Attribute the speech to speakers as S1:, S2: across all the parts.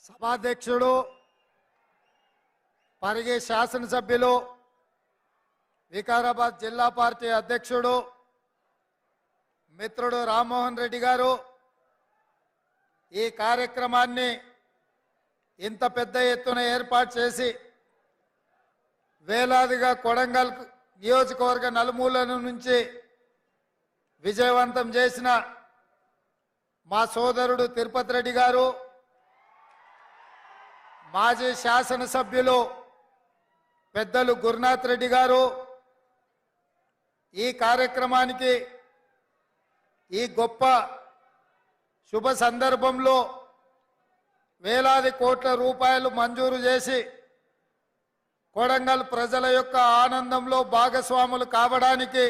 S1: సభాధ్యక్షుడు పరిగి శాసనసభ్యులు వికారాబాద్ జిల్లా పార్టీ అధ్యక్షుడు మిత్రుడు రామ్మోహన్ రెడ్డి గారు ఈ కార్యక్రమాన్ని ఇంత పెద్ద ఎత్తున ఏర్పాటు చేసి వేలాదిగా కొడంగల్ నియోజకవర్గ నలుమూలల నుంచి విజయవంతం చేసిన మా సోదరుడు తిరుపతి రెడ్డి గారు, మాజీ శాసనసభ్యులు పెద్దలు గురునాథ్ రెడ్డి గారు, ఈ కార్యక్రమానికి ఈ గొప్ప శుభ సందర్భంలో వేలాది కోట్ల రూపాయలు మంజూరు చేసి కొడంగల్ ప్రజల యొక్క ఆనందంలో భాగస్వాములు కావడానికి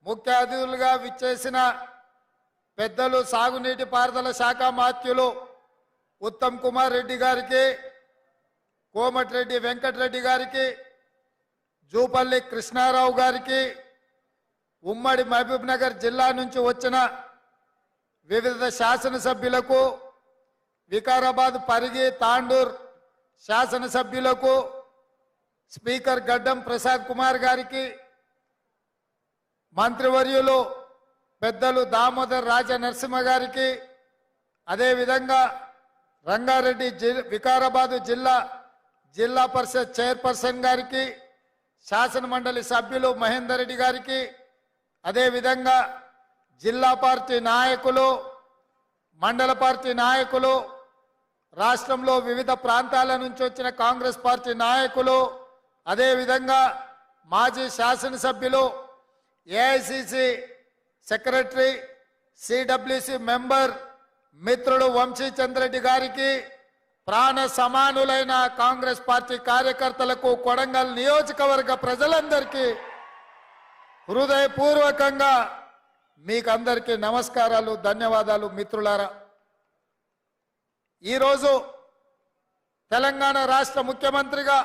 S1: ముఖ్య అతిథులుగా విచ్చేసిన పెద్దలు సాగునీటి పారుదల శాఖ మాత్యులు ఉత్తమ్ కుమార్ రెడ్డి గారికి, కోమటిరెడ్డి వెంకటరెడ్డి గారికి, జూపల్లి కృష్ణారావు గారికి, ఉమ్మడి మహబూబ్ నగర్ జిల్లా నుంచి వచ్చిన వివిధ శాసనసభ్యులకు, వికారాబాద్ పరిగి తాండూర్ శాసనసభ్యులకు, స్పీకర్ గడ్డం ప్రసాద్ కుమార్ గారికి, మంత్రివర్యులు పెద్దలు దామోదర్ రాజ నరసింహ గారికి, అదేవిధంగా రంగారెడ్డి వికారాబాదు జిల్లా పరిషత్ చైర్పర్సన్ గారికి, శాసన మండలి సభ్యులు మహేందర్ రెడ్డి గారికి, అదేవిధంగా జిల్లా పార్టీ నాయకులు, మండల పార్టీ నాయకులు, రాష్ట్రంలో వివిధ ప్రాంతాల నుంచి వచ్చిన కాంగ్రెస్ పార్టీ నాయకులు, అదేవిధంగా మాజీ శాసనసభ్యులు, ఏఐసిసి సెక్రటరీ, సిడబ్ల్యూసి మెంబర్ మిత్రుడు వంశీచంద్రెడ్డి గారికి, ప్రాణ సమానులైన కాంగ్రెస్ పార్టీ కార్యకర్తలకు, కొడంగల్ నియోజకవర్గ ప్రజలందరికీ హృదయపూర్వకంగా మీకందరికీ నమస్కారాలు, ధన్యవాదాలు. మిత్రులారా, ఈరోజు తెలంగాణ రాష్ట్ర ముఖ్యమంత్రిగా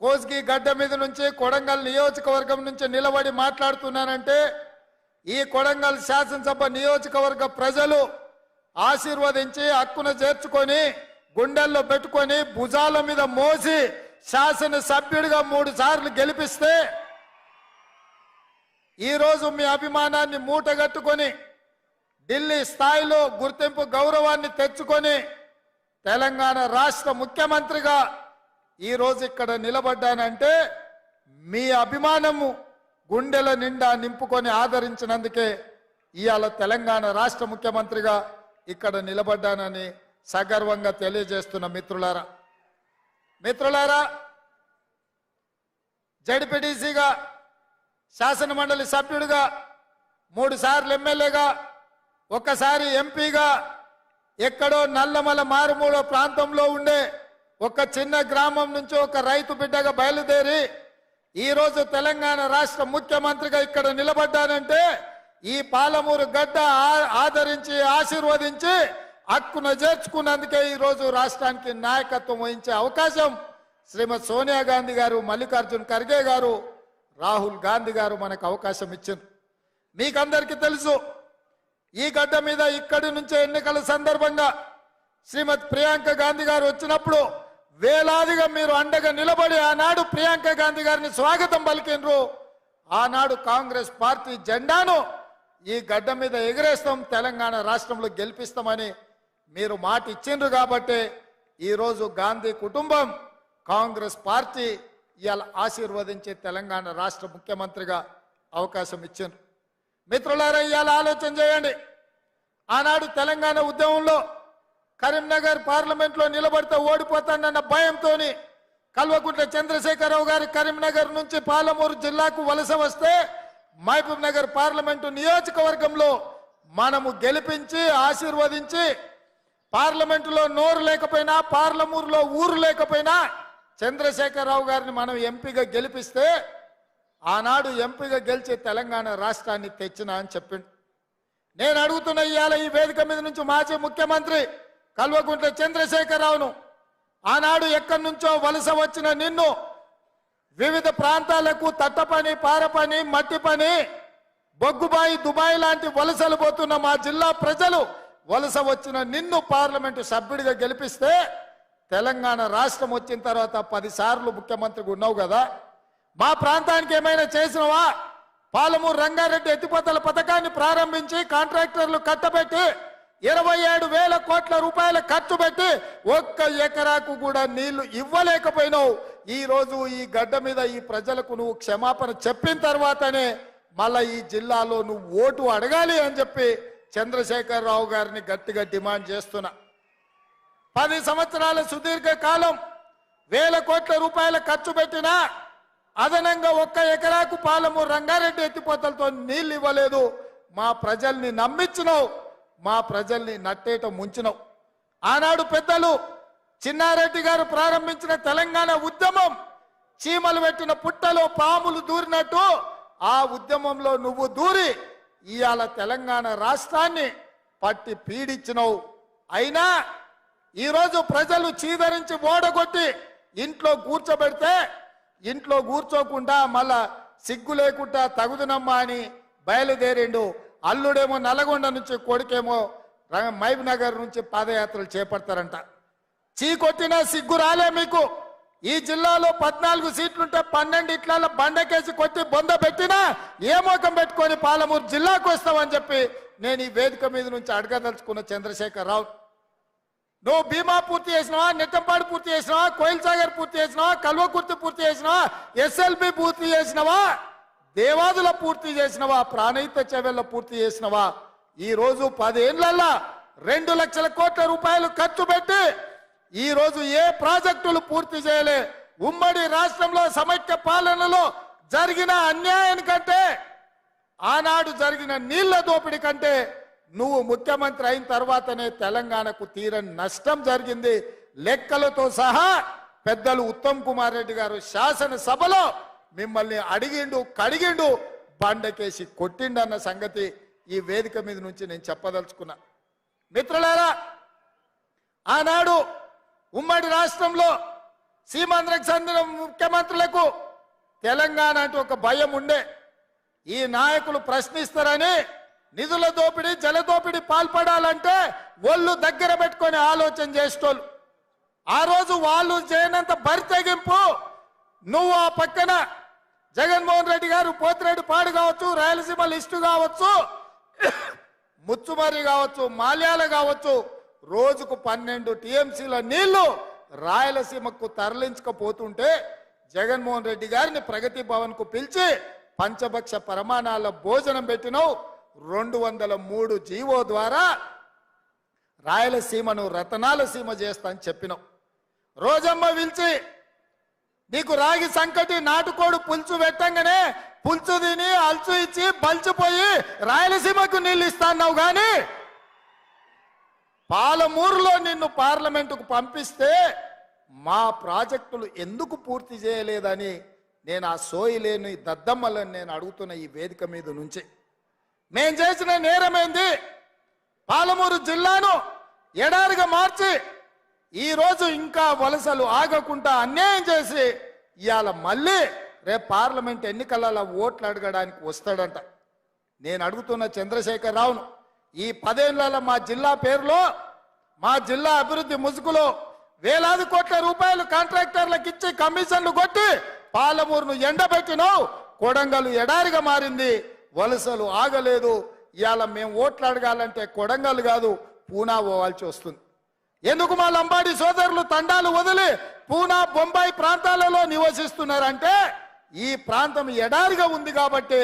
S1: కోస్గి గడ్డ మీద నుంచి కొడంగల్ నియోజకవర్గం నుంచి నిలబడి మాట్లాడుతున్నానంటే ఈ కొడంగల్ శాసనసభ నియోజకవర్గ ప్రజలు ఆశీర్వదించి హక్కున చేర్చుకొని గుండెల్లో పెట్టుకొని భుజాల మీద మోసి శాసనసభ్యుడిగా 3 సార్లు గెలిపిస్తే ఈరోజు మీ అభిమానాన్ని మూటగట్టుకొని ఢిల్లీ స్థాయిలో గుర్తింపు గౌరవాన్ని తెచ్చుకొని తెలంగాణ రాష్ట్ర ముఖ్యమంత్రిగా ఈరోజు ఇక్కడ నిలబడ్డానంటే మీ అభిమానము గుండెల నిండా నింపుకొని ఆదరించినందుకే ఇవాళ తెలంగాణ రాష్ట్ర ముఖ్యమంత్రిగా ఇక్కడ నిలబడ్డానని సగర్వంగా తెలియజేస్తున్న మిత్రులారా, జడ్పీటీసీగా శాసన మండలి సభ్యుడిగా 3 సార్లు ఎమ్మెల్యేగా, ఒక్కసారి ఎంపీగా, ఎక్కడో నల్లమల మారుమూల ప్రాంతంలో ఉండే ఒక చిన్న గ్రామం నుంచి ఒక రైతు బిడ్డగా బయలుదేరి ఈరోజు తెలంగాణ రాష్ట్ర ముఖ్యమంత్రిగా ఇక్కడ నిలబడ్డానంటే ఈ పాలమూరు గడ్డ ఆదరించి ఆశీర్వదించి హక్కున చేర్చుకున్నందుకే ఈరోజు రాష్ట్రానికి నాయకత్వం వహించే అవకాశం శ్రీమతి సోనియా గాంధీ గారు, మల్లికార్జున్ ఖర్గే గారు, రాహుల్ గాంధీ గారు మనకు అవకాశం ఇచ్చింది. మీకందరికీ తెలుసు, ఈ గడ్డ మీద ఇక్కడి నుంచే ఎన్నికల సందర్భంగా శ్రీమతి ప్రియాంక గాంధీ గారు వచ్చినప్పుడు వేలాదిగా మీరు అండగా నిలబడి ఆనాడు ప్రియాంక గాంధీ గారిని స్వాగతం పలికినరు. ఆనాడు కాంగ్రెస్ పార్టీ జెండాను ఈ గడ్డ మీద ఎగిరేస్తాం, తెలంగాణ రాష్ట్రంలో గెలిపిస్తామని మీరు మాట ఇచ్చిండ్రు. కాబట్టి ఈరోజు గాంధీ కుటుంబం, కాంగ్రెస్ పార్టీ ఇవాళ ఆశీర్వదించి తెలంగాణ రాష్ట్ర ముఖ్యమంత్రిగా అవకాశం ఇచ్చిండ్రు. మిత్రులారా, ఇవాళ ఆలోచన చేయండి. ఆనాడు తెలంగాణ ఉద్యమంలో కరీంనగర్ పార్లమెంట్లో నిలబడితే ఓడిపోతానన్న భయంతో కల్వకుంట్ల చంద్రశేఖరరావు గారు కరీంనగర్ నుంచి పాలమూరు జిల్లాకు వలస వస్తే మహబూబ్ నగర్ పార్లమెంటు నియోజకవర్గంలో మనము గెలిపించి ఆశీర్వదించి పార్లమెంటులో నోరు లేకపోయినా, పార్లమూరులో ఊరు లేకపోయినా చంద్రశేఖరరావు గారిని మనం ఎంపీగా గెలిపిస్తే ఆనాడు ఎంపీగా గెలిచి తెలంగాణ రాష్ట్రాన్ని తెచ్చినా అని చెప్పిండు. నేను అడుగుతున్న ఇవాళ ఈ వేదిక మీద నుంచి మాజీ ముఖ్యమంత్రి కల్వకుంట్ల చంద్రశేఖరరావును, ఆనాడు ఎక్కడి నుంచో వలస వచ్చిన నిన్ను వివిధ ప్రాంతాలకు తట్టపని, పారపని, మట్టి పని, బొగ్గుబాయి, దుబాయ్ లాంటి వలసలు పోతున్న మా జిల్లా ప్రజలు వలస వచ్చిన నిన్ను పార్లమెంటు సభ్యుడిగా గెలిపిస్తే తెలంగాణ రాష్ట్రం వచ్చిన తర్వాత 10 సార్లు ముఖ్యమంత్రిగా ఉన్నావు కదా, మా ప్రాంతానికి ఏమైనా చేసినవా? పాలమూరు రంగారెడ్డి ఎత్తిపోతల పథకాన్ని ప్రారంభించి కాంట్రాక్టర్లు కట్టబెట్టి 27,000 కోట్ల రూపాయల ఖర్చు పెట్టి 1 ఎకరాకు కూడా నీళ్లు ఇవ్వలేకపోయినావు. ఈ రోజు ఈ గడ్డ మీద ఈ ప్రజలకు నువ్వు క్షమాపణ చెప్పిన తర్వాతనే మళ్ళా ఈ జిల్లాలో నువ్వు ఓటు అడగాలి అని చెప్పి చంద్రశేఖరరావు గారిని గట్టిగా డిమాండ్ చేస్తున్నా. 10 సంవత్సరాల సుదీర్ఘ కాలం 1,000 కోట్ల రూపాయల ఖర్చు పెట్టినా అదనంగా 1 ఎకరాకు పాలమూరు రంగారెడ్డి ఎత్తిపోతలతో నీళ్లు ఇవ్వలేదు. మా ప్రజల్ని నమ్మించినావు, మా ప్రజల్ని నట్టేట ముంచినావు. ఆనాడు పెద్దలు చిన్నారెడ్డి గారు ప్రారంభించిన తెలంగాణ ఉద్యమం చీమలు పెట్టిన పుట్టలో పాములు దూరినట్టు ఆ ఉద్యమంలో నువ్వు దూరి ఇవాళ తెలంగాణ రాష్ట్రాన్ని పట్టి పీడించినావు. అయినా ఈరోజు ప్రజలు చీదరించి ఓడగొట్టి ఇంట్లో కూర్చోబెడితే ఇంట్లో కూర్చోకుండా మళ్ళా సిగ్గు లేకుండా తగుదునమ్మా అని బయలుదేరిండు. అల్లుడేమో నల్గొండ నుంచి, కొడుకేమో మహబూబ్ నగర్ నుంచి పాదయాత్రలు చేపడతారంట. చీకొట్టినా సిగ్గు రాలే మీకు. ఈ జిల్లాలో 14 సీట్లుంటే 12 ఇట్ల బండకేసి కొట్టి బొంద పెట్టినా ఏ మోకం పెట్టుకొని పాలమూరు జిల్లాకు వస్తామని చెప్పి నేను ఈ వేదిక మీద నుంచి అడగదలుచుకున్న చంద్రశేఖరరావు, నువ్వు భీమా పూర్తి చేసినావా, నెట్టంపాడు పూర్తి చేసినావా, కోయిల్ సాగర్ పూర్తి చేసినావా, కల్వకుర్తి పూర్తి చేసినావా, SLB పూర్తి చేసినావా, దేవాదుల పూర్తి చేసినవా, ప్రాణహిత చెవెళ్ళ పూర్తి చేసినవా? ఈ రోజు 10 ఏళ్లలో 2 లక్షల కోట్ల రూపాయలు ఖర్చు పెట్టి ఈ రోజు ఏ ప్రాజెక్టులు పూర్తి చేయలే. ఉమ్మడి రాష్ట్రంలో సమైక్య పాలనలో జరిగిన అన్యాయానికంటే, ఆనాడు జరిగిన నీళ్ల దోపిడీ కంటే నువ్వు ముఖ్యమంత్రి అయిన తర్వాతనే తెలంగాణకు తీరని నష్టం జరిగింది. లెక్కలతో సహా పెద్దలు ఉత్తమ్ కుమార్ రెడ్డి గారు శాసనసభలో మిమ్మల్ని అడిగిండు, కడిగిండు, బండకేసి కొట్టిండన్న సంగతి ఈ వేదిక మీద నుంచి నేను చెప్పదలుచుకున్నా. మిత్రులారా, ఆనాడు ఉమ్మడి రాష్ట్రంలో సీమాంధ్రకు చెందిన ముఖ్యమంత్రులకు తెలంగాణ అంటే ఒక భయం ఉండే. ఈ నాయకులు ప్రశ్నిస్తారని నిధుల దోపిడీ, జల దోపిడీ పాల్పడాలంటే ఒళ్ళు దగ్గర పెట్టుకొని ఆలోచన చేసేటోళ్ళు. ఆ రోజు వాళ్ళు చేయనంత బరితెగింపు నువ్వు ఆ పక్కన జగన్మోహన్ రెడ్డి గారు పోతిరెడ్డి పాడు కావచ్చు, రాయలసీమ లిస్టు కావచ్చు, ముచ్చుమరి కావచ్చు, మాల్యాల కావచ్చు, రోజుకు 12 TMCల నీళ్లు రాయలసీమకు తరలించకపోతుంటే జగన్మోహన్ రెడ్డి గారిని ప్రగతి భవన్ కు పిలిచి పంచభక్ష పరమాణాల భోజనం పెట్టినావు. 203 జీవో ద్వారా రాయలసీమను రతనాల సీమ చేస్తా అని చెప్పినావు. రోజమ్మ పిలిచి నీకు రాగి సంకటి నాటుకోడు పులుసు పెట్టంగానే పులుసు తిని అల్చు ఇచ్చి బల్చిపోయి రాయలసీమకు నీళ్ళు ఇస్తాన్నావు. కానీ పాలమూరులో నిన్ను పార్లమెంటుకు పంపిస్తే మా ప్రాజెక్టులు ఎందుకు పూర్తి చేయలేదని నేను ఆ సోయి లేని దద్దమ్మలను నేను అడుగుతున్న ఈ వేదిక మీద నుంచి. నేను చేసిన నేరమేంది? పాలమూరు జిల్లాను ఎడారిగా మార్చి ఈ రోజు ఇంకా వలసలు ఆగకుండా అన్యాయం చేసి ఇవాళ మళ్ళీ రేపు పార్లమెంట్ ఎన్నికలలో ఓట్లు అడగడానికి వస్తాడంట. నేను అడుగుతున్న చంద్రశేఖరరావును, ఈ 10 ఏళ్లలో మా జిల్లా పేరులో, మా జిల్లా అభివృద్ధి ముసుగులో వేలాది కోట్ల రూపాయలు కాంట్రాక్టర్లకు ఇచ్చి కమిషన్లు కొట్టి పాలమూరును ఎండబెట్టినావు. కొడంగల్ ఎడారిగా మారింది, వలసలు ఆగలేదు. ఇవాళ మేము ఓట్లు అడగాలంటే కొడంగల్ కాదు పూనా పోవాల్సి వస్తుంది. ఎందుకు మా లంబాడి సోదరులు తండాలు వదిలి పూనా, బొంబాయి ప్రాంతాలలో నివసిస్తున్నారంటే ఈ ప్రాంతం ఎడారిగా ఉంది కాబట్టి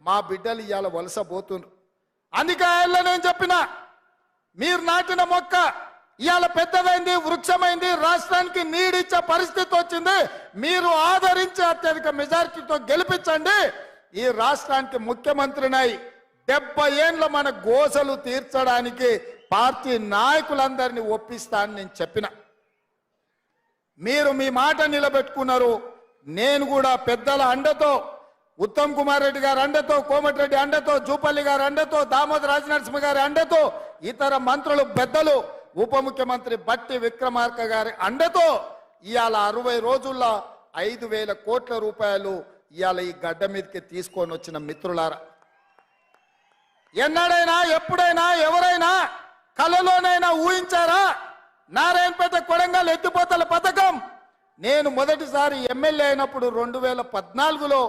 S1: మా బిడ్డలు ఇవాళ వలస పోతున్నారు. అందుకే ఆయనలో నేను చెప్పిన, మీరు నాటిన మొక్క ఇవాళ పెద్దదైంది, వృక్షమైంది, రాష్ట్రానికి నీడిచ్చే పరిస్థితి వచ్చింది. మీరు ఆదరించి అత్యధిక మెజారిటీతో గెలిపించండి. ఈ రాష్ట్రానికి ముఖ్యమంత్రినై 70 ఏళ్ళ మన గోసలు తీర్చడానికి పార్టీ నాయకులందరినీ ఒప్పిస్తా అని నేను చెప్పిన. మీరు మీ మాట నిలబెట్టుకున్నారు. నేను కూడా పెద్దల అండతో, ఉత్తమ్ కుమార్ రెడ్డి గారి అండతో, కోమటిరెడ్డి అండతో, జూపల్లి గారి అండతో, దామోదర్ రాజనరసింహ గారి అండతో, ఇతర మంత్రులు పెద్దలు, ఉప ముఖ్యమంత్రి బట్టి విక్రమార్క గారి అండతో ఇవాళ 60 రోజుల్లో 5,000 కోట్ల రూపాయలు ఇవాళ ఈ గడ్డ మీదకి తీసుకొని వచ్చిన మిత్రులారా, ఎన్నడైనా ఎప్పుడైనా ఎవరైనా కలలోనైనా ఊహించారా? నారాయణపేట కొడంగల్ ఎత్తిపోతల పథకం నేను మొదటిసారి ఎమ్మెల్యే అయినప్పుడు 2014లో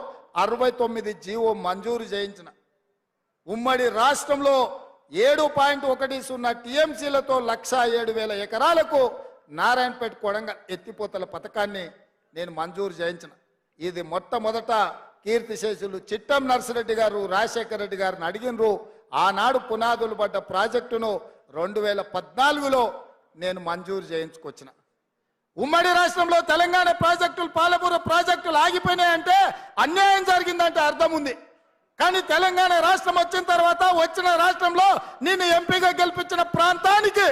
S1: 69 జీవో మంజూరు చేయించిన. ఉమ్మడి రాష్ట్రంలో 7.10 టీఎంసీలతో 107,000 ఎకరాలకు నారాయణపేట కొడంగల్ ఎత్తిపోతల పథకాన్ని నేను మంజూరు చేయించిన. ఇది మొట్టమొదట కీర్తిశేషులు చిట్టం నర్సిరెడ్డి గారు రాజశేఖర రెడ్డి గారిని అడిగినరు. ఆనాడు పునాదులు పడ్డ ప్రాజెక్టును 2014లో నేను మంజూరు చేయించుకొచ్చిన. ఉమ్మడి రాష్ట్రంలో తెలంగాణ ప్రాజెక్టులు పాలమూరు ప్రాజెక్టులు ఆగిపోయినాయంటే అన్యాయం జరిగిందంటే అర్థం ఉంది. కానీ తెలంగాణ రాష్ట్రం వచ్చిన తర్వాత వచ్చిన రాష్ట్రంలో నిన్ను ఎంపీగా గెలిపించిన ప్రాంతానికి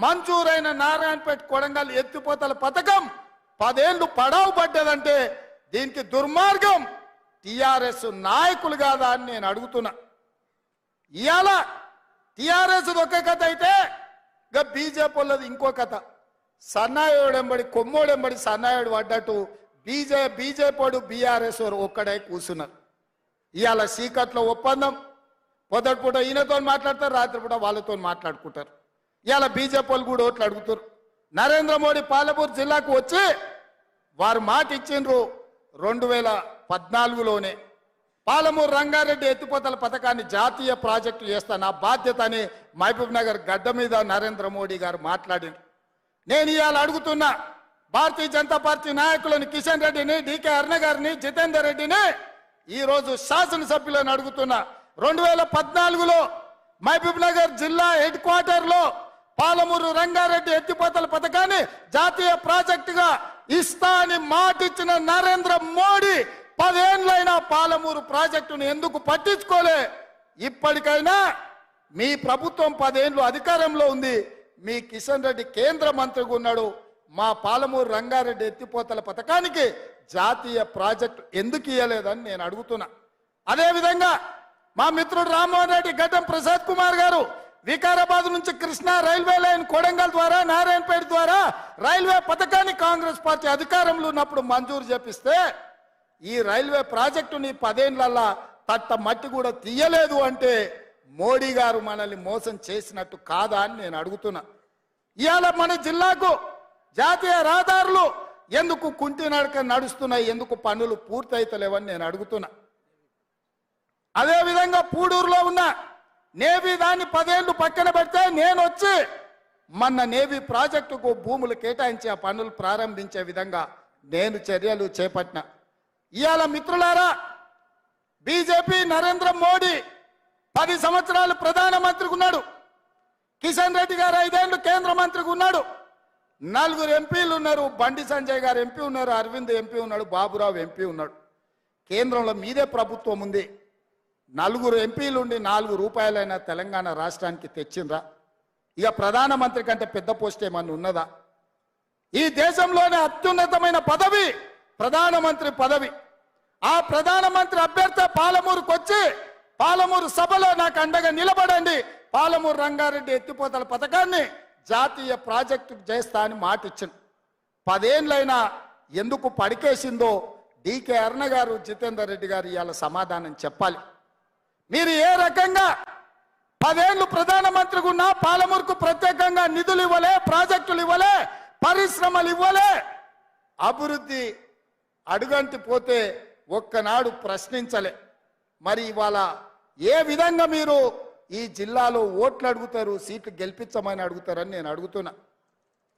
S1: మంజూరైన నారాయణపేట కొడంగల్ ఎత్తిపోతల పథకం 10 ఏళ్లు పడావు పడ్డదంటే దీనికి దుర్మార్గం టిఆర్ఎస్ నాయకులు కాదా అని నేను అడుగుతున్నా. ఇవాళ టిఆర్ఎస్ ఒక కథ అయితే ఇక బీజేపీ వాళ్ళది ఇంకో కథ. సన్నాయుడెంబడి కొమ్మోడెంబడి సన్నాయుడు పడ్డట్టు బీజేపీ బీఆర్ఎస్ ఒక్కడై కూర్చున్నారు. ఇవాళ సీకట్లో ఒప్పందం, పొద్దుపూట ఈయనతో మాట్లాడతారు, రాత్రిపూట వాళ్ళతో మాట్లాడుకుంటారు. ఇవాళ బీజేపీ వాళ్ళు కూడా ఓట్లు అడుగుతారు. నరేంద్ర మోడీ పాలమూరు జిల్లాకు వచ్చి వారు మాట ఇచ్చిండ్రు 2014లోనే పాలమూరు రంగారెడ్డి ఎత్తిపోతల పథకాన్ని జాతీయ ప్రాజెక్టు చేస్తా, నా బాధ్యత అని మహబూబ్ నగర్ గడ్డ మీద నరేంద్ర మోడీ గారు మాట్లాడిండ్రు. నేను ఇవాళ అడుగుతున్నా భారతీయ జనతా పార్టీ నాయకులను కిషన్ రెడ్డిని, డికే అరుణ గారిని, జితేందర్ రెడ్డిని ఈరోజు శాసనసభ్యులను అడుగుతున్నా. 2014లో మహబూబ్ నగర్ జిల్లా హెడ్ క్వార్టర్లో పాలమూరు రంగారెడ్డి ఎత్తిపోతల పథకాన్ని జాతీయ ప్రాజెక్టుగా ఇస్తా అని మాటిచ్చిన నరేంద్ర మోడీ 10 ఏళ్ళైనా పాలమూరు ప్రాజెక్టును ఎందుకు పట్టించుకోలే? ఇప్పటికైనా మీ ప్రభుత్వం 10 ఏళ్ళు అధికారంలో ఉంది, మీ కిషన్ రెడ్డి కేంద్ర మంత్రిగా ఉన్నాడు. మా పాలమూరు రంగారెడ్డి ఎత్తిపోతల పథకానికి జాతీయ ప్రాజెక్టు ఎందుకు ఇవ్వలేదని నేను అడుగుతున్నా. అదేవిధంగా మా మిత్రుడు రామ్మోహన్ రెడ్డి, గడ్డం ప్రసాద్ కుమార్ గారు వికారాబాద్ నుంచి కృష్ణా రైల్వే లైన్ కొడంగల్ ద్వారా నారాయణపేట ద్వారా రైల్వే పథకాన్ని కాంగ్రెస్ పార్టీ అధికారంలో ఉన్నప్పుడు మంజూరు చేపిస్తే ఈ రైల్వే ప్రాజెక్టుని 10 ఏళ్లలో తట్ట మట్టి కూడా తీయలేదు అంటే మోడీ గారు మనల్ని మోసం చేసినట్టు కాదా అని నేను అడుగుతున్నా. ఇవాళ మన జిల్లాకు జాతీయ రహదారులు ఎందుకు కుంటి నడక నడుస్తున్నాయి, ఎందుకు పనులు పూర్తయితలేవని నేను అడుగుతున్నా. అదేవిధంగా పూడూరులో ఉన్న నేవీ దాన్ని 10 ఏళ్లు పక్కన పెడితే నేను వచ్చి మొన్న నేవీ ప్రాజెక్టుకు భూములు కేటాయించి ఆ పనులు ప్రారంభించే విధంగా నేను చర్యలు చేపట్టిన. ఇవాళ మిత్రులారా, బీజేపీ నరేంద్ర మోడీ 10 సంవత్సరాలు ప్రధానమంత్రిగా ఉన్నాడు. కిషన్ రెడ్డి గారు 5 ఏళ్లు కేంద్ర మంత్రిగా ఉన్నాడు. 4 ఎంపీలు ఉన్నారు. బండి సంజయ్ గారు ఎంపీ ఉన్నారు, అరవింద్ ఎంపీ ఉన్నాడు, బాబురావు ఎంపీ ఉన్నాడు. కేంద్రంలో మీదే ప్రభుత్వం ఉంది. 4 ఎంపీలు ఉండి 4 రూపాయలైనా తెలంగాణ రాష్ట్రానికి తెచ్చిండ్రా? ఇక ప్రధానమంత్రి కంటే పెద్ద పోస్ట్ ఏమన్నా ఉన్నదా? ఈ దేశంలోనే అత్యున్నతమైన పదవి ప్రధానమంత్రి పదవి. ఆ ప్రధానమంత్రి అభ్యర్థి పాలమూరుకు వచ్చి పాలమూరు సభలో నాకు అండగా నిలబడండి, పాలమూరు రంగారెడ్డి ఎత్తిపోతల పథకాన్ని జాతీయ ప్రాజెక్టు చేస్తా అని మాట ఇచ్చింది. 10 ఏళ్ళైనా ఎందుకు పడికేసిందో డికే అరుణ గారు, జితేందర్ రెడ్డి గారు ఇవాళ సమాధానం చెప్పాలి. మీరు ఏ రకంగా 10 ఏళ్ళు ప్రధానమంత్రిగా ఉన్నా పాలమూరుకు ప్రత్యేకంగా నిధులు ఇవ్వలే, ప్రాజెక్టులు ఇవ్వలే, పరిశ్రమలు ఇవ్వలే, అభివృద్ధి అడుగంటి పోతే ఒక్కనాడు ప్రశ్నించలే. మరి ఇవాళ ఏ విధంగా మీరు ఈ జిల్లాలో ఓట్లు అడుగుతారు, సీట్లు గెలిపించమని అడుగుతారని నేను అడుగుతున్నా.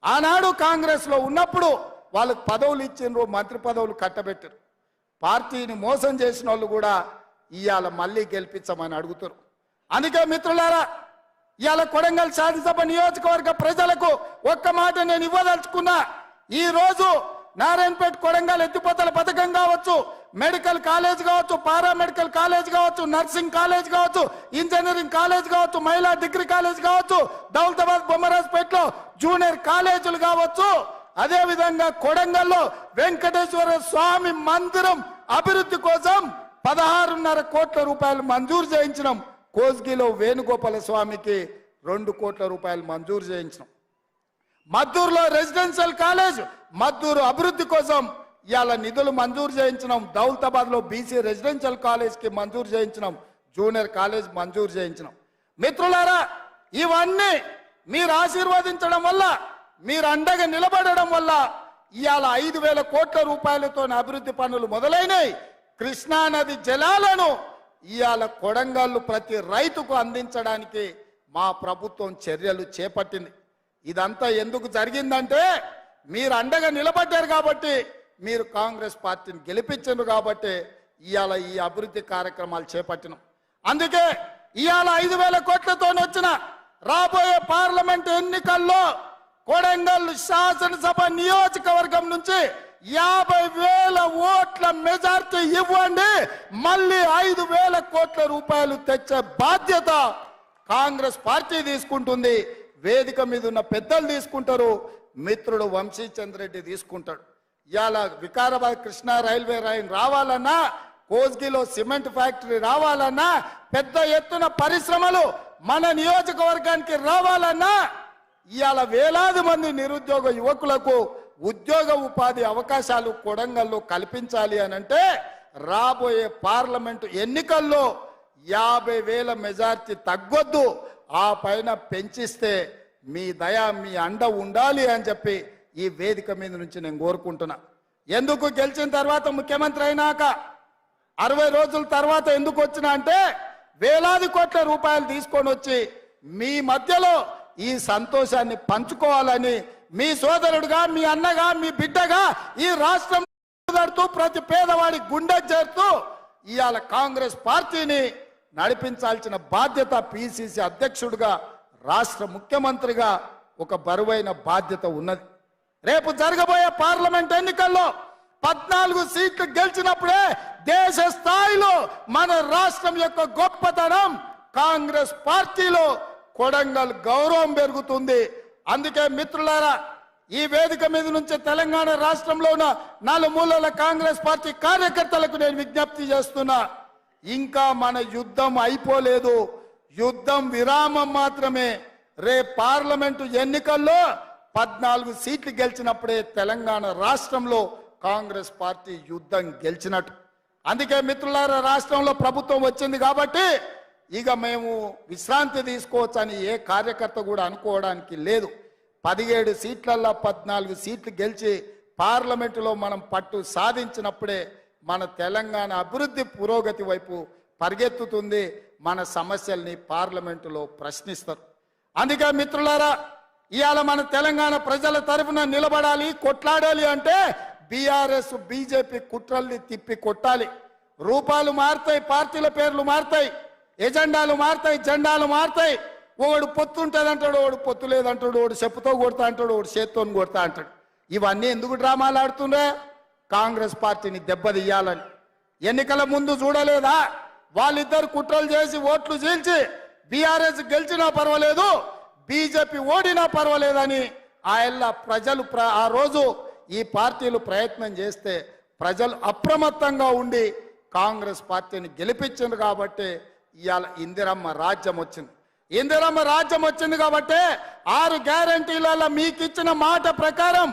S1: ఆనాడు కాంగ్రెస్లో ఉన్నప్పుడు వాళ్ళకు పదవులు ఇచ్చిండ్రు, మంత్రి పదవులు కట్టబెట్టారు. పార్టీని మోసం చేసిన వాళ్ళు కూడా ఇవాళ మళ్ళీ గెలిపించమని అడుగుతారు. అందుకే మిత్రులారా, ఇవాళ కొడంగల్ శాసనసభ నియోజకవర్గ ప్రజలకు ఒక్క మాట నేను ఇవ్వదలుచుకున్నా. ఈ రోజు నారాయణపేట కొడంగల్ ఎత్తిపోతల పథకం కావచ్చు, మెడికల్ కాలేజ్ కావచ్చు, పారామెడికల్ కాలేజ్ కావచ్చు, నర్సింగ్ కాలేజ్ కావచ్చు, ఇంజనీరింగ్ కాలేజ్ కావచ్చు, మహిళా డిగ్రీ కాలేజ్ కావచ్చు, దౌలతాబాద్ బొమ్మరాజ్పేటలో జూనియర్ కాలేజీలు కావచ్చు, అదేవిధంగా కొడంగల్లో వెంకటేశ్వర స్వామి మందిరం అభివృద్ధి కోసం 16.5 కోట్ల రూపాయలు మంజూరు చేయించినాం. కోస్గిలో వేణుగోపాల స్వామికి 2 కోట్ల రూపాయలు మంజూరు చేయించినాం. మద్దూరులో రెసిడెన్షియల్ కాలేజ్ మద్దూరు అభివృద్ధి కోసం ఇవాళ నిధులు మంజూరు చేయించినాం. దౌలతాబాద్లో బీసీ రెసిడెన్షియల్ కాలేజ్కి మంజూరు చేయించినాం, జూనియర్ కాలేజ్ మంజూరు చేయించినాం. మిత్రులారా, ఇవన్నీ మీరు ఆశీర్వదించడం వల్ల, మీరు అండగా నిలబడడం వల్ల ఇవాళ 5,000 కోట్ల రూపాయలతో అభివృద్ధి పనులు మొదలైనవి. కృష్ణానది జలాలను ఇవాళ కొడంగల్లు ప్రతి రైతుకు అందించడానికి మా ప్రభుత్వం చర్యలు చేపట్టింది. ఇదంతా ఎందుకు జరిగిందంటే మీరు అండగా నిలబడ్డారు కాబట్టి, మీరు కాంగ్రెస్ పార్టీని గెలిపించారు కాబట్టి ఇవాళ ఈ అభివృద్ధి కార్యక్రమాలు చేపట్టినాం. అందుకే ఇవాళ 5,000 కోట్లతో వచ్చిన రాబోయే పార్లమెంట్ ఎన్నికల్లో కొడంగల్ శాసనసభ నియోజకవర్గం నుంచి 50,000 ఓట్ల మెజార్టీ ఇవ్వండి, మళ్ళీ 5,000 కోట్ల రూపాయలు తెచ్చే బాధ్యత కాంగ్రెస్ పార్టీ తీసుకుంటుంది. వేదిక మీద ఉన్న పెద్దలు తీసుకుంటారు, మిత్రుడు వంశీచంద్రెడ్డి తీసుకుంటాడు. ఇవాళ వికారాబాద్ కృష్ణా రైల్వే లైన్ రావాలన్నా, కోస్గిలో సిమెంట్ ఫ్యాక్టరీ రావాలన్నా, పెద్ద ఎత్తున పరిశ్రమలు మన నియోజకవర్గానికి రావాలన్నా, ఇవాళ వేలాది మంది నిరుద్యోగ యువకులకు ఉద్యోగ ఉపాధి అవకాశాలు కొడంగల్లో కల్పించాలి అని అంటే రాబోయే పార్లమెంటు ఎన్నికల్లో 50,000 మెజార్టీ తగ్గొద్దు, ఆ పైన పెంచిస్తే మీ దయ మీ అండ ఉండాలి అని చెప్పి ఈ వేదిక మీద నుంచి నేను కోరుకుంటున్నా. ఎందుకు గెలిచిన తర్వాత ముఖ్యమంత్రి అయినాక 60 రోజుల తర్వాత ఎందుకు వచ్చినా అంటే వేలాది కోట్ల రూపాయలు తీసుకొని వచ్చి మీ మధ్యలో ఈ సంతోషాన్ని పంచుకోవాలని, మీ సోదరుడుగా, మీ అన్నగా, మీ బిడ్డగా ఈ రాష్ట్రం ప్రతి పేదవాడి గుండె చేరుతూ ఇవాళ కాంగ్రెస్ పార్టీని నడిపించాల్సిన బాధ్యత పిసిసి అధ్యక్షుడిగా, రాష్ట్ర ముఖ్యమంత్రిగా ఒక బరువైన బాధ్యత ఉన్నది. రేపు జరగబోయే పార్లమెంట్ ఎన్నికల్లో 14 సీట్లు గెలిచినప్పుడే దేశ స్థాయిలో మన రాష్ట్రం యొక్క గొప్పతనం, కాంగ్రెస్ పార్టీలో కొడంగల్ గౌరవం పెరుగుతుంది. అందుకే మిత్రులారా, ఈ వేదిక మీద నుంచి తెలంగాణ రాష్ట్రంలో ఉన్న 4 మూలల కాంగ్రెస్ పార్టీ కార్యకర్తలకు నేను విజ్ఞప్తి చేస్తున్నా, ఇంకా మన యుద్ధం అయిపోలేదు, యుద్ధం విరామం మాత్రమే. రేపు పార్లమెంటు ఎన్నికల్లో 14 సీట్లు గెలిచినప్పుడే తెలంగాణ రాష్ట్రంలో కాంగ్రెస్ పార్టీ యుద్ధం గెలిచినట్టు. అందుకే మిత్రులారా, రాష్ట్రంలో ప్రభుత్వం వచ్చింది కాబట్టి ఇక మేము విశ్రాంతి తీసుకోవచ్చని ఏ కార్యకర్త కూడా అనుకోవడానికి లేదు. 17 సీట్లల్లో 14 సీట్లు గెలిచి పార్లమెంటులో మనం పట్టు సాధించినప్పుడే మన తెలంగాణ అభివృద్ధి పురోగతి వైపు పరిగెత్తుతుంది, మన సమస్యల్ని పార్లమెంటులో ప్రశ్నిస్తారు. అందుకే మిత్రులారా, ఇవాళ మన తెలంగాణ ప్రజల తరఫున నిలబడాలి, కొట్లాడాలి అంటే బీఆర్ఎస్ బీజేపీ కుట్రల్ని తిప్పి కొట్టాలి. రూపాలు మారుతాయి, పార్టీల పేర్లు మారుతాయి, ఎజెండాలు మారుతాయి, జెండాలు మారుతాయి. ఒకడు పొత్తు ఉంటుంది అంటాడు, ఒకడు పొత్తు లేదంటాడు, ఒకడు చెప్పుతో కొడతా అంటాడు, ఒకడు చేత్తో కొడతా అంటాడు. ఇవన్నీ ఎందుకు డ్రామాలు ఆడుతుండే? కాంగ్రెస్ పార్టీని దెబ్బతీయాలని. ఎన్నికల ముందు చూడలేదా? వాళ్ళిద్దరు కుట్రలు చేసి ఓట్లు చీల్చి బీఆర్ఎస్ గెలిచినా పర్వాలేదు, బీజేపీ ఓడినా పర్వాలేదని ప్రజలు ఆ రోజు ఈ పార్టీలు ప్రయత్నం చేస్తే ప్రజలు అప్రమత్తంగా ఉండి కాంగ్రెస్ పార్టీని గెలిపించింది కాబట్టి ఇవాళ ఇందిరమ్మ రాజ్యం వచ్చింది. ఇందిరమ్మ రాజ్యం వచ్చింది కాబట్టి 6 గ్యారంటీలలో మీకు ఇచ్చిన మాట ప్రకారం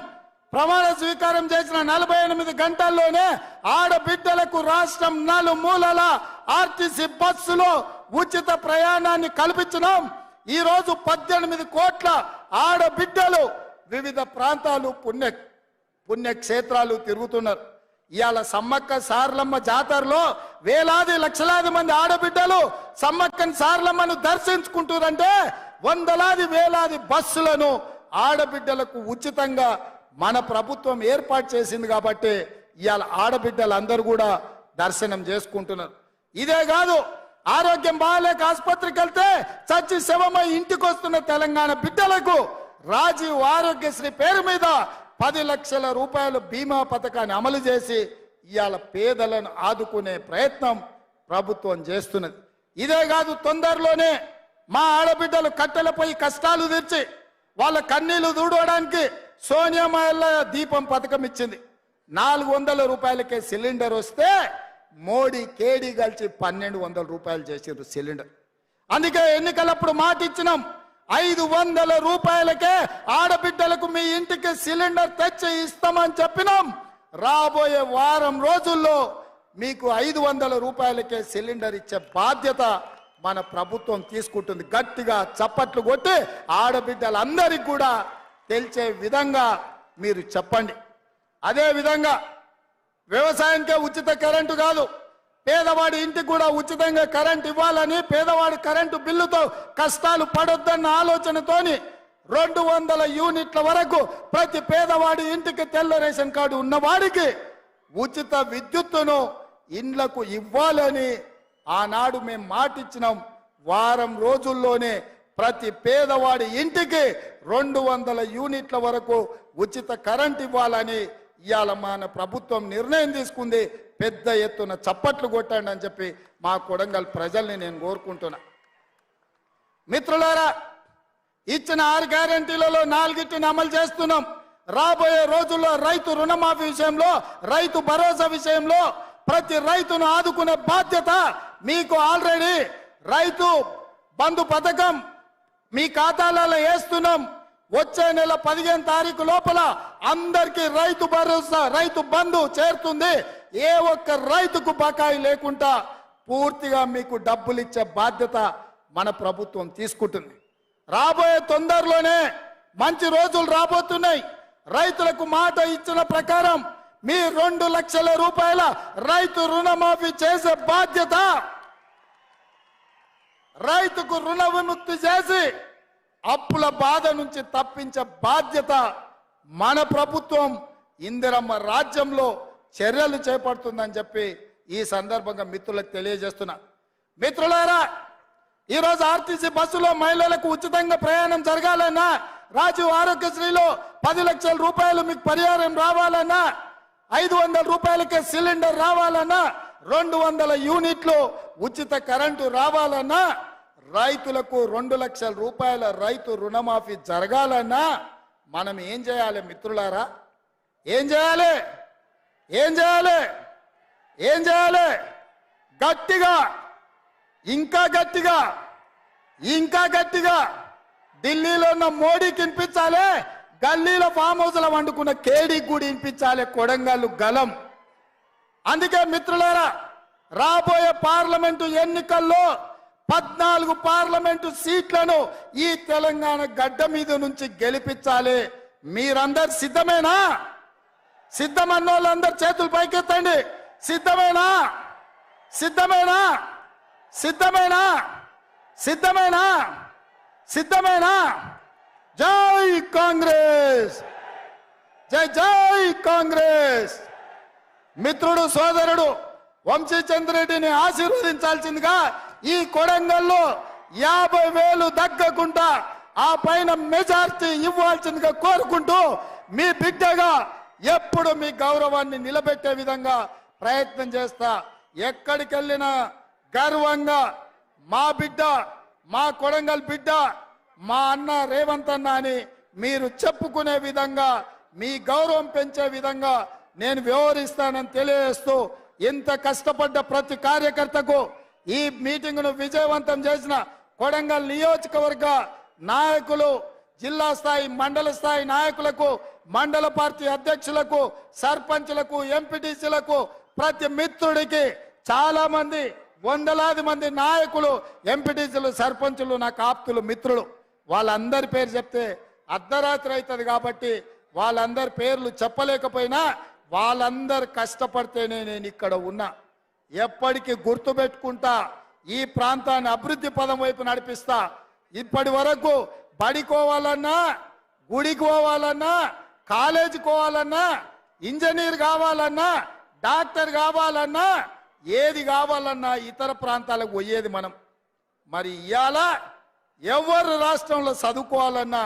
S1: ప్రమాణ స్వీకారం చేసిన 48 గంటల్లోనే ఆడబిడ్డలకు రాష్ట్రం 4 మూలల ఆర్టీసీ బస్సులో ఉచిత ప్రయాణాన్ని కల్పించినాం. ఈ రోజు 18 కోట్ల ఆడబిడ్డలు వివిధ ప్రాంతాలు పుణ్యక్షేత్రాలు తిరుగుతున్నారు. ఇవాళ సమ్మక్క సారలమ్మ జాతరలో వేలాది లక్షలాది మంది ఆడబిడ్డలు సమ్మక్కని సారలమ్మను దర్శించుకుంటారంటే వందలాది వేలాది బస్సులను ఆడబిడ్డలకు ఉచితంగా మన ప్రభుత్వం ఏర్పాటు చేసింది కాబట్టి ఇవాళ ఆడబిడ్డలందరూ కూడా దర్శనం చేసుకుంటున్నారు. ఇదే కాదు, ఆరోగ్యం బాగాలేక ఆసుపత్రికి వెళ్తే చచ్చి శవమై ఇంటికి వస్తున్న తెలంగాణ బిడ్డలకు రాజీవ్ ఆరోగ్యశ్రీ పేరు మీద 10 లక్షల రూపాయలు బీమా పథకాన్ని అమలు చేసి ఇవాళ పేదలను ఆదుకునే ప్రయత్నం ప్రభుత్వం చేస్తున్నది. ఇదే కాదు, తొందరలోనే మా ఆడబిడ్డలు కట్టెలపై కష్టాలు తీర్చి వాళ్ళ కన్నీళ్లు దూడవడానికి సోనియామాయల్ల దీపం పథకం ఇచ్చింది. 400 రూపాయలకే సిలిండర్ వస్తే మోడీ కేడీ కలిసి 1200 రూపాయలు చేసిండ్రు సిలిండర్. అందుకే ఎన్నికలప్పుడు మాట ఇచ్చినాం, 500 రూపాయలకే ఆడబిడ్డలకు మీ ఇంటికి సిలిండర్ తెచ్చి ఇస్తామని చెప్పినాం. రాబోయే వారం రోజుల్లో మీకు 500 రూపాయలకే సిలిండర్ ఇచ్చే బాధ్యత మన ప్రభుత్వం తీసుకుంటుంది. గట్టిగా చప్పట్లు కొట్టి ఆడబిడ్డలందరికీ కూడా తెలిసే విధంగా మీరు చెప్పండి. అదే విధంగా వ్యవసాయానికే ఉచిత కరెంటు కాదు, పేదవాడి ఇంటికి కూడా ఉచితంగా కరెంట్ ఇవ్వాలని, పేదవాడి కరెంటు బిల్లుతో కష్టాలు పడొద్దన్న ఆలోచనతోని 200 యూనిట్ల వరకు ప్రతి పేదవాడి ఇంటికి తెల్ల రేషన్ కార్డు ఉన్నవాడికి ఉచిత విద్యుత్తును ఇండ్లకు ఇవ్వాలని ఆనాడు మేము మాటిచ్చినాం. వారం రోజుల్లోనే ప్రతి పేదవాడి ఇంటికి 200 యూనిట్ల వరకు ఉచిత కరెంట్ ఇవ్వాలని ఇవాళ మన ప్రభుత్వం నిర్ణయం తీసుకుంది. పెద్ద ఎత్తున చప్పట్లు కొట్టండి అని చెప్పి మా కొడంగల్ ప్రజల్ని నేను కోరుకుంటున్నా. మిత్రులారా, ఇచ్చిన 6 గ్యారెంటీలలో 4 అమలు చేస్తున్నాం. రాబోయే రోజుల్లో రైతు రుణమాఫీ విషయంలో, రైతు భరోసా విషయంలో ప్రతి రైతును ఆదుకునే బాధ్యత మీకు. ఆల్రెడీ రైతు బంధు పథకం మీ ఖాతాలలో వేస్తున్నాం. వచ్చే నెల 15 తారీఖు లోపల అందరికీ రైతు భరోసా, రైతు బంధు చేరుతుంది. ఏ ఒక్క రైతుకు బకాయి లేకుండా పూర్తిగా మీకు డబ్బులు ఇచ్చే బాధ్యత మన ప్రభుత్వం తీసుకుంటుంది. రాబోయే తొందరలోనే మంచి రోజులు రాబోతున్నాయి. రైతులకు మాట ఇచ్చిన ప్రకారం మీ 2 లక్షల రూపాయల రైతు రుణమాఫీ చేసే బాధ్యత, రైతుకు రుణ విముక్తి చేసి అప్పుల బాధ నుంచి తప్పించే బాధ్యత మన ప్రభుత్వం ఇందిరమ్మ రాజ్యంలో చర్యలు చేపడుతుందని చెప్పి ఈ సందర్భంగా మిత్రులకు తెలియజేస్తున్నా. మిత్రులారా, ఈరోజు ఆర్టీసీ బస్సులో మహిళలకు ఉచితంగా ప్రయాణం జరగాలన్నా, రాజీవ్ ఆరోగ్యశ్రీలో 10 లక్షల రూపాయలు మీకు పరిహారం రావాలన్నా, 500 రూపాయలకే సిలిండర్ రావాలన్నా, 200 యూనిట్లు ఉచిత కరెంటు రావాలన్నా, రైతులకు 2 లక్షల రూపాయల రైతు రుణమాఫీ జరగాలన్నా మనం ఏం చేయాలి మిత్రులారా? ఏం చేయాలి? ఏం చేయాలి? ఏం చేయాలి? గట్టిగా, ఇంకా గట్టిగా, ఇంకా గట్టిగా ఢిల్లీలో ఉన్న మోడీకి వినిపించాలి, గల్లీలో ఫామ్ హౌస్లో వండుకున్న కేడీకి కూడా వినిపించాలి కొడంగల్లు గలం. అందుకే మిత్రులారా, రాబోయే పార్లమెంటు ఎన్నికల్లో 14 పార్లమెంటు సీట్లను ఈ తెలంగాణ గడ్డ మీద నుంచి గెలిపించాలి. మీరందరు సిద్ధమేనా? సిద్ధమన్న వాళ్ళందరూ చేతులు పైకెత్తండి. సిద్ధమేనా? సిద్ధమేనా? సిద్ధమేనా? సిద్ధమేనా? సిద్ధమేనా? జై కాంగ్రెస్! జై జై కాంగ్రెస్! మిత్రుడు సోదరుడు వంశీచంద్రెడ్డిని ఆశీర్వదించాల్సిందిగా ఈ కొడంగల్లో 50,000 దగ్గకుండా ఆ పైన మెజార్టీ ఇవ్వాల్సిందిగా కోరుకుంటూ మీ బిడ్డగా ఎప్పుడు మీ గౌరవాన్ని నిలబెట్టే విధంగా ప్రయత్నం చేస్తా. ఎక్కడికి వెళ్ళినా గర్వంగా మా బిడ్డ, మా కొడంగల్ బిడ్డ, మా అన్న రేవంత్ అన్న అని మీరు చెప్పుకునే విధంగా, మీ గౌరవం పెంచే విధంగా నేను వ్యవహరిస్తానని తెలియజేస్తూ, ఇంత కష్టపడ్డ ప్రతి కార్యకర్తకు, ఈ మీటింగ్ను విజయవంతం చేసిన కొడంగల్ నియోజకవర్గ నాయకులు, జిల్లా స్థాయి మండల స్థాయి నాయకులకు, మండల పార్టీ అధ్యక్షులకు, సర్పంచులకు, ఎంపీటీసీలకు, ప్రతి మిత్రుడికి, చాలా మంది వందలాది మంది నాయకులు, ఎంపీటీసీలు, సర్పంచులు నాకు ఆప్తులు, మిత్రులు, వాళ్ళందరి పేరు చెప్తే అర్ధరాత్రి అవుతుంది కాబట్టి వాళ్ళందరి పేర్లు చెప్పలేకపోయినా వాళ్ళందరు కష్టపడితేనే నేను ఇక్కడ ఉన్నా. ఎప్పటికీ గుర్తుపెట్టుకుంటా, ఈ ప్రాంతాన్ని అభివృద్ధి పదం వైపు నడిపిస్తా. ఇప్పటి వరకు బడికోవాలన్నా, గుడికి పోవాలన్నా, కాలేజీకి పోవాలన్నా, ఇంజనీర్ కావాలన్నా, డాక్టర్ కావాలన్నా, ఏది కావాలన్నా ఇతర ప్రాంతాలకు పోయేది మనం. మరి ఇవాళ ఎవరు రాష్ట్రంలో చదువుకోవాలన్నా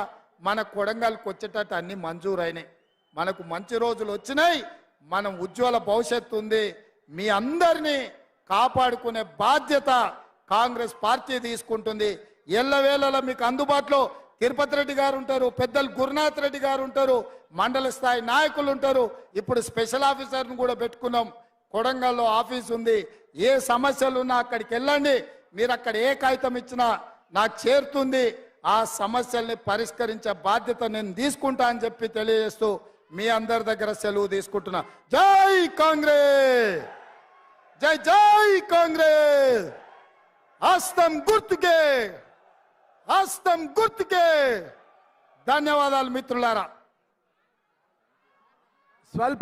S1: మన కొడంగల్కి వచ్చేటట్టు అన్ని మంజూరైనాయి. మనకు మంచి రోజులు వచ్చినాయి. మనం ఉజ్వల భవిష్యత్తు ఉంది. మీ అందరినీ కాపాడుకునే బాధ్యత కాంగ్రెస్ పార్టీ తీసుకుంటుంది. ఎల్లవేళలా మీకు అందుబాటులో తిరుపతి రెడ్డి గారు ఉంటారు, పెద్దలు గురునాథ్ రెడ్డి గారు ఉంటారు, మండల స్థాయి నాయకులు ఉంటారు. ఇప్పుడు స్పెషల్ ఆఫీసర్ను కూడా పెట్టుకున్నాం. కొడంగల్లో ఆఫీస్ ఉంది. ఏ సమస్యలు ఉన్నా అక్కడికి వెళ్ళండి. మీరు అక్కడ ఏ కాగితం ఇచ్చినా నాకు చేరుతుంది. ఆ సమస్యల్ని పరిష్కరించే బాధ్యత నేను తీసుకుంటా అని చెప్పి తెలియజేస్తూ మీ అందరి దగ్గర సెలవు తీసుకుంటున్నా. జై కాంగ్రెస్! జై జై కాంగ్రెస్! హస్తం గుర్తుకే, హస్తం గుర్తుకే. ధన్యవాదాలు మిత్రులారా.